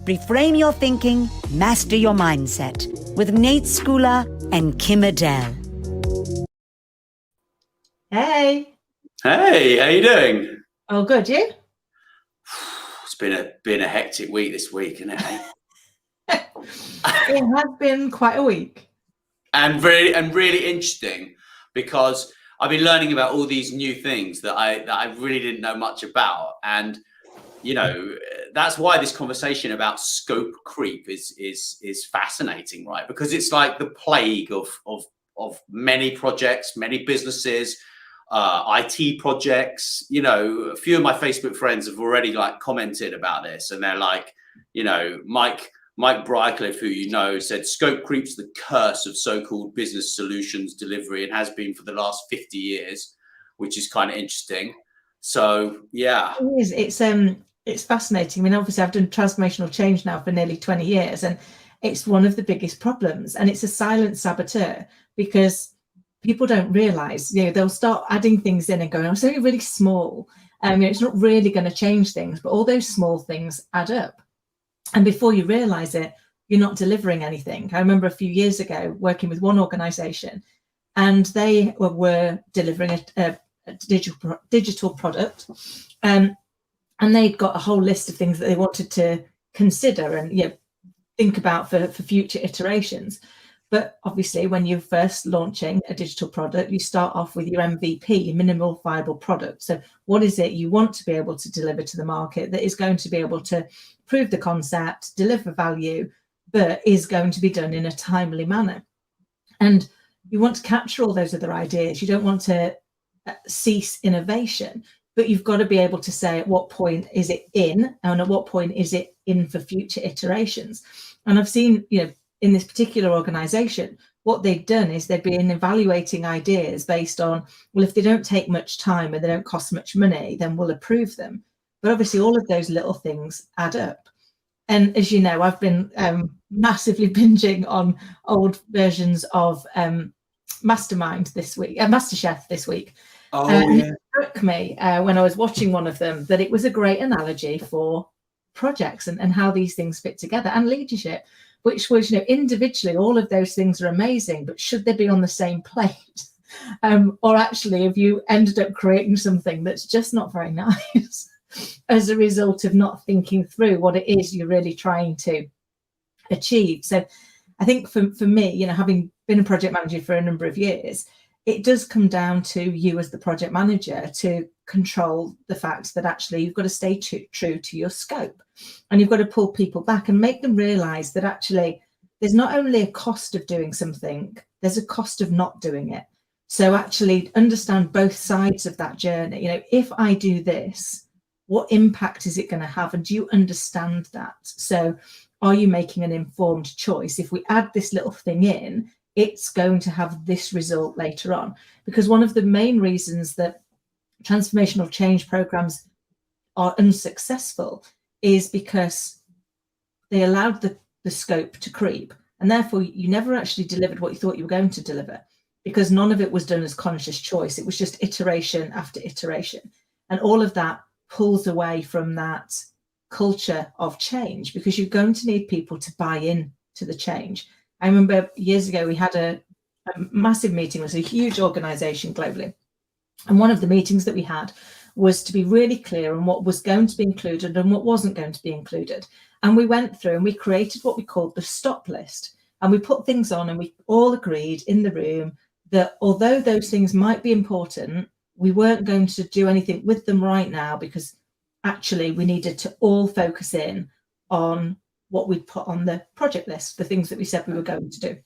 Reframe your thinking, master your mindset with Nate Schooler and Kim Adele. Hey. Hey, how you doing? Oh, good. You? It's been a hectic week this week, isn't it? It has been quite a week. And really interesting, because I've been learning about all these new things that I really didn't know much about. And you know, that's why this conversation about scope creep is fascinating, right? Because it's like the plague of many projects, many businesses, IT projects. You know, a few of my Facebook friends have already like commented about this, and they're like, you know, Mike Brickliffe, who you know, said scope creep's the curse of so-called business solutions delivery and has been for the last 50 years, which is kind of interesting. So yeah, it's fascinating. I mean, obviously I've done transformational change now for nearly 20 years, and it's one of the biggest problems, and it's a silent saboteur, because people don't realize, you know, they'll start adding things in and going, oh, it's only really small. You know, it's not really going to change things, but all those small things add up. And before you realize it, you're not delivering anything. I remember a few years ago working with one organization, and they were delivering a digital product. And they'd got a whole list of things that they wanted to consider and, you know, think about for future iterations. But obviously, when you're first launching a digital product, you start off with your MVP, minimal viable product. So what is it you want to be able to deliver to the market that is going to be able to prove the concept, deliver value, but is going to be done in a timely manner? And you want to capture all those other ideas. You don't want to cease innovation, but you've got to be able to say at what point is it in, and at what point is it in for future iterations. And I've seen, you know, in this particular organization, what they've done is they've been evaluating ideas based on, well, if they don't take much time and they don't cost much money, then we'll approve them. But obviously all of those little things add up. And as you know, I've been massively binging on old versions of Mastermind this week, MasterChef this week. oh yeah, It struck me when I was watching one of them that it was a great analogy for projects and how these things fit together, and leadership, which was, you know, individually all of those things are amazing, but should they be on the same plate? Or actually have you ended up creating something that's just not very nice as a result of not thinking through what it is you're really trying to achieve? So I think for me, you know, having been a project manager for a number of years, it does come down to you as the project manager to control the fact that actually you've got to stay true to your scope, and you've got to pull people back and make them realize that actually there's not only a cost of doing something, there's a cost of not doing it. So actually understand both sides of that journey. You know, if I do this, what impact is it going to have? And do you understand that? So are you making an informed choice? If we add this little thing in, it's going to have this result later on. Because one of the main reasons that transformational change programs are unsuccessful is because they allowed the scope to creep, and therefore you never actually delivered what you thought you were going to deliver, because none of it was done as conscious choice. It was just iteration after iteration, and all of that pulls away from that culture of change, because you're going to need people to buy in to the change. I remember years ago we had a massive meeting. It was a huge organization globally, and one of the meetings that we had was to be really clear on what was going to be included and what wasn't going to be included. And we went through and we created what we called the stop list, and we put things on, and we all agreed in the room that although those things might be important, we weren't going to do anything with them right now, because actually we needed to all focus in on what we'd put on the project list, the things that we said we were going to do.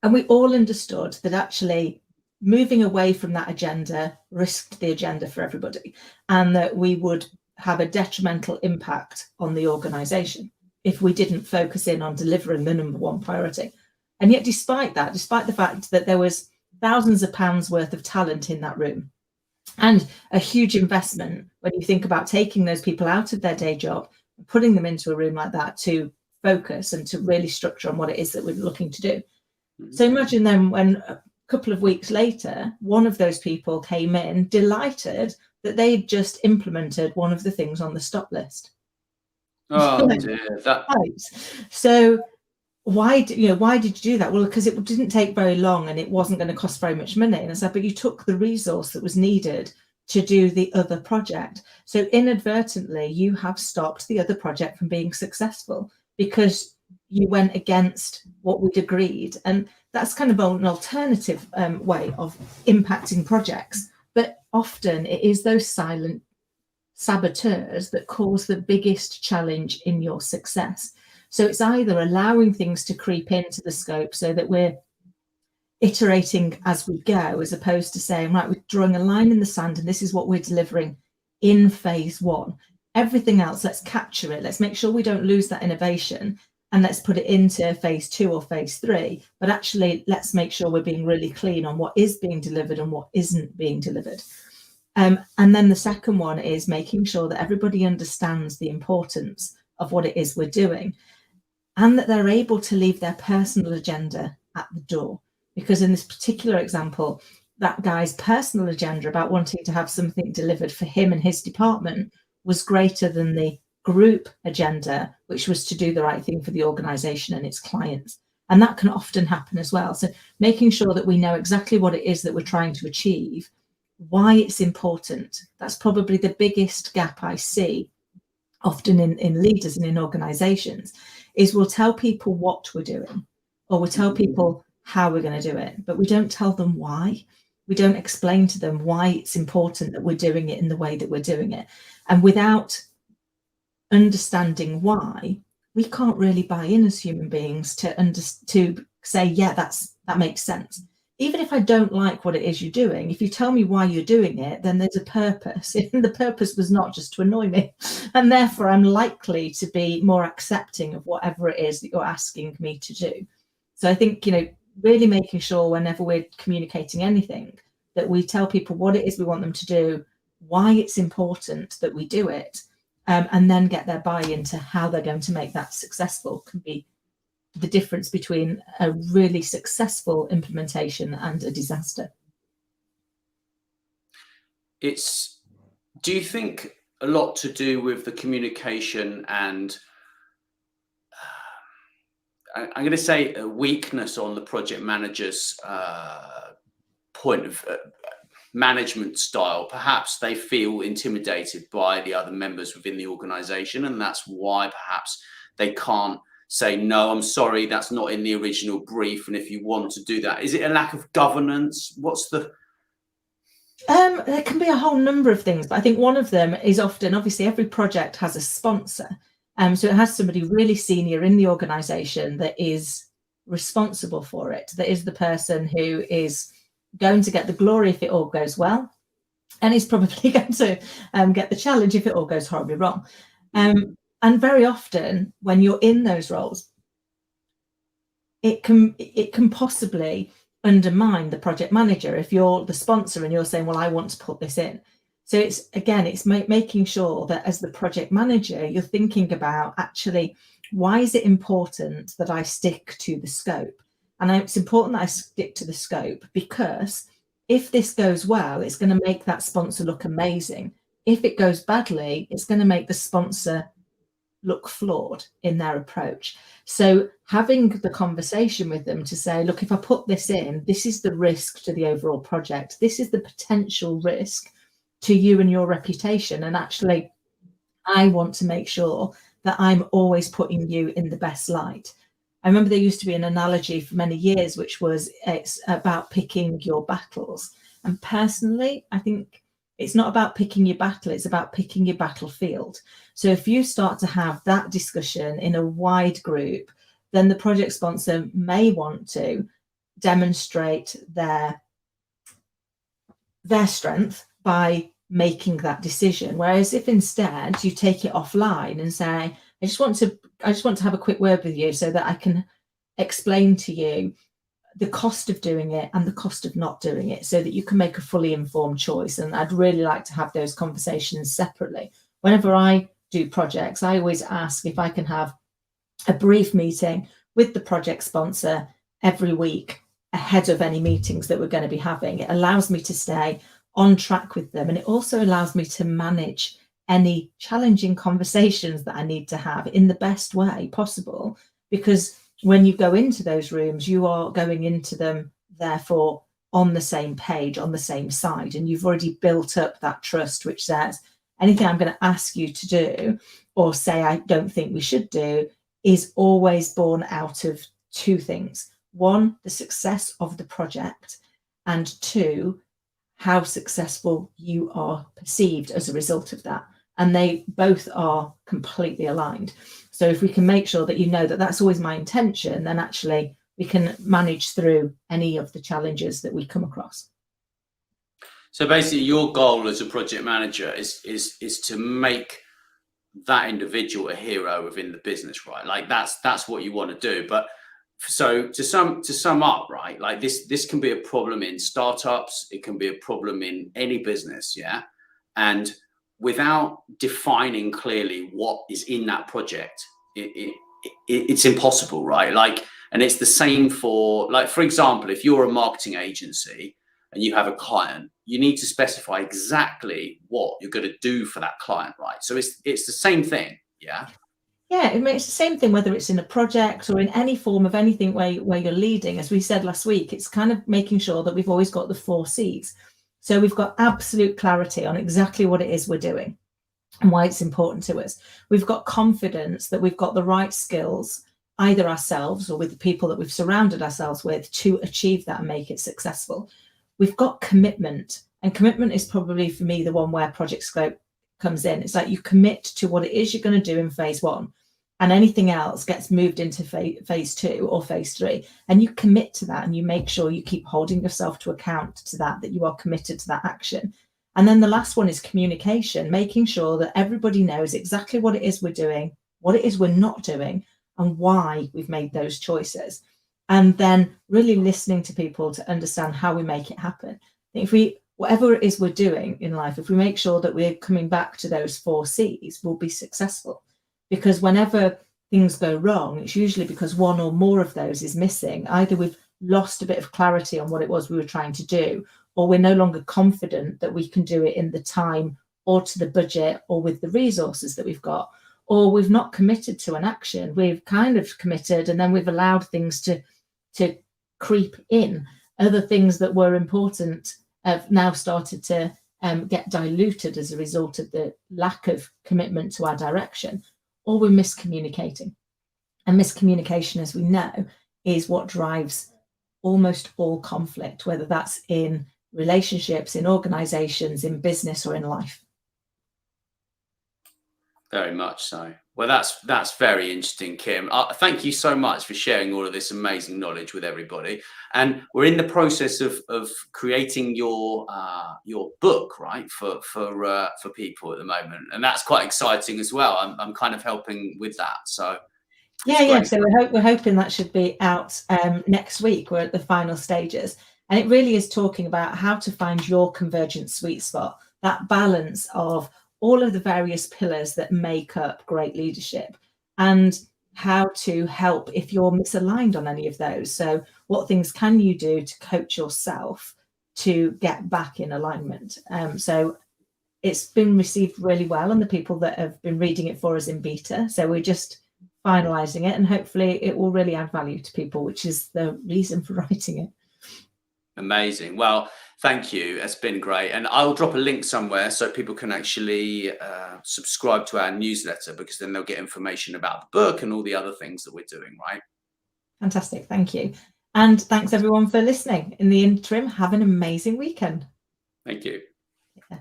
And we all understood that actually moving away from that agenda risked the agenda for everybody, and that we would have a detrimental impact on the organization if we didn't focus in on delivering the number one priority. And yet, despite that, despite the fact that there was thousands of pounds worth of talent in that room and a huge investment, when you think about taking those people out of their day job, putting them into a room like that to focus and to really structure on what it is that we're looking to do. So imagine then when a couple of weeks later, one of those people came in delighted that they'd just implemented one of the things on the stop list. Oh dear, that Right. So why did you do that? Well, because it didn't take very long and it wasn't going to cost very much money. And I said, but you took the resource that was needed to do the other project. So inadvertently, you have stopped the other project from being successful because you went against what we'd agreed. And that's kind of an alternative way of impacting projects. But often it is those silent saboteurs that cause the biggest challenge in your success. So it's either allowing things to creep into the scope so that we're iterating as we go, as opposed to saying, right, we're drawing a line in the sand and this is what we're delivering in phase one. Everything else, let's capture it. Let's make sure we don't lose that innovation and let's put it into phase two or phase three. But actually, let's make sure we're being really clean on what is being delivered and what isn't being delivered. And then the second one is making sure that everybody understands the importance of what it is we're doing and that they're able to leave their personal agenda at the door. Because in this particular example, that guy's personal agenda about wanting to have something delivered for him and his department was greater than the group agenda, which was to do the right thing for the organization and its clients. And that can often happen as well. So making sure that we know exactly what it is that we're trying to achieve, why it's important. That's probably the biggest gap I see often in leaders and in organizations, is we'll tell people what we're doing, or we'll tell people how we're going to do it, but we don't tell them why. We don't explain to them why it's important that we're doing it in the way that we're doing it. And without understanding why, we can't really buy in as human beings to say, yeah, that makes sense. Even if I don't like what it is you're doing, if you tell me why you're doing it, then there's a purpose. And the purpose was not just to annoy me. And therefore, I'm likely to be more accepting of whatever it is that you're asking me to do. So I think, really making sure whenever we're communicating anything, that we tell people what it is we want them to do, why it's important that we do it, and then get their buy-in to how they're going to make that successful can be the difference between a really successful implementation and a disaster. Do you think a lot to do with the communication and I'm going to say a weakness on the project manager's point of management style? Perhaps they feel intimidated by the other members within the organization, and that's why perhaps they can't say, no, I'm sorry, that's not in the original brief. And if you want to do that, is it a lack of governance? What's the... There can be a whole number of things, but I think one of them is often, obviously, every project has a sponsor. So it has somebody really senior in the organization that is responsible for it, that is the person who is going to get the glory if it all goes well, and is probably going to get the challenge if it all goes horribly wrong. And very often when you're in those roles, it can possibly undermine the project manager if you're the sponsor and you're saying, well, I want to put this in. So it's making sure that as the project manager, you're thinking about actually, why is it important that I stick to the scope? And it's important that I stick to the scope because if this goes well, it's going to make that sponsor look amazing. If it goes badly, it's going to make the sponsor look flawed in their approach. So having the conversation with them to say, look, if I put this in, this is the risk to the overall project. This is the potential risk to you and your reputation. And actually, I want to make sure that I'm always putting you in the best light. I remember there used to be an analogy for many years, which was it's about picking your battles. And personally, I think it's not about picking your battle, it's about picking your battlefield. So if you start to have that discussion in a wide group, then the project sponsor may want to demonstrate their strength by making that decision. Whereas if instead you take it offline and say, I just want to have a quick word with you so that I can explain to you the cost of doing it and the cost of not doing it so that you can make a fully informed choice. And I'd really like to have those conversations separately. Whenever I do projects, I always ask if I can have a brief meeting with the project sponsor every week ahead of any meetings that we're going to be having. It allows me to stay on track with them, and it also allows me to manage any challenging conversations that I need to have in the best way possible. Because when you go into those rooms, you are going into them, therefore, on the same page, on the same side, and you've already built up that trust, which says anything I'm going to ask you to do or say I don't think we should do is always born out of two things. One, the success of the project, and two, how successful you are perceived as a result of that. And they both are completely aligned. So if we can make sure that you know that that's always my intention, then actually we can manage through any of the challenges that we come across. So basically your goal as a project manager is to make that individual a hero within the business, right? Like that's what you want to do. But so to sum up, right, like this can be a problem in startups, it can be a problem in any business, yeah. And without defining clearly what is in that project, it's impossible, right? Like, and it's the same for, like, for example, if you're a marketing agency and you have a client, you need to specify exactly what you're going to do for that client, right? So it's the same thing, yeah. Yeah, it's the same thing whether it's in a project or in any form of anything where you're leading. As we said last week, it's kind of making sure that we've always got the 4 C's. So we've got absolute clarity on exactly what it is we're doing and why it's important to us. We've got confidence that we've got the right skills, either ourselves or with the people that we've surrounded ourselves with, to achieve that and make it successful. We've got commitment, and commitment is probably for me the one where Project Scope comes in. It's like you commit to what it is you're going to do in phase 1. And anything else gets moved into phase 2 or phase 3. And you commit to that and you make sure you keep holding yourself to account to that you are committed to that action. And then the last one is communication, making sure that everybody knows exactly what it is we're doing, what it is we're not doing, and why we've made those choices. And then really listening to people to understand how we make it happen. If whatever it is we're doing in life, if we make sure that we're coming back to those 4 C's, we'll be successful. Because whenever things go wrong, it's usually because one or more of those is missing. Either we've lost a bit of clarity on what it was we were trying to do, or we're no longer confident that we can do it in the time or to the budget or with the resources that we've got, or we've not committed to an action. We've kind of committed and then we've allowed things to creep in. Other things that were important have now started to get diluted as a result of the lack of commitment to our direction. Or we're miscommunicating. And miscommunication, as we know, is what drives almost all conflict, whether that's in relationships, in organizations, in business, or in life. Very much so. Well, that's very interesting, Kim. Thank you so much for sharing all of this amazing knowledge with everybody. And we're in the process of creating your book, right, for people at the moment, and that's quite exciting as well. I'm kind of helping with that. So yeah. So we're hoping that should be out next week. We're at the final stages, and it really is talking about how to find your convergent sweet spot, that balance of all of the various pillars that make up great leadership, and how to help if you're misaligned on any of those. So what things can you do to coach yourself to get back in alignment? So it's been received really well, and the people that have been reading it for us in beta. So we're just finalizing it, and hopefully it will really add value to people, which is the reason for writing it. Amazing. Well, thank you. It's been great. And I'll drop a link somewhere so people can actually subscribe to our newsletter, because then they'll get information about the book and all the other things that we're doing, right? Fantastic. Thank you. And thanks everyone for listening. In the interim, have an amazing weekend. Thank you. Yeah.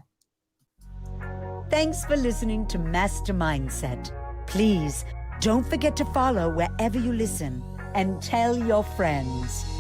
Thanks for listening to Master Mindset. Please don't forget to follow wherever you listen and tell your friends.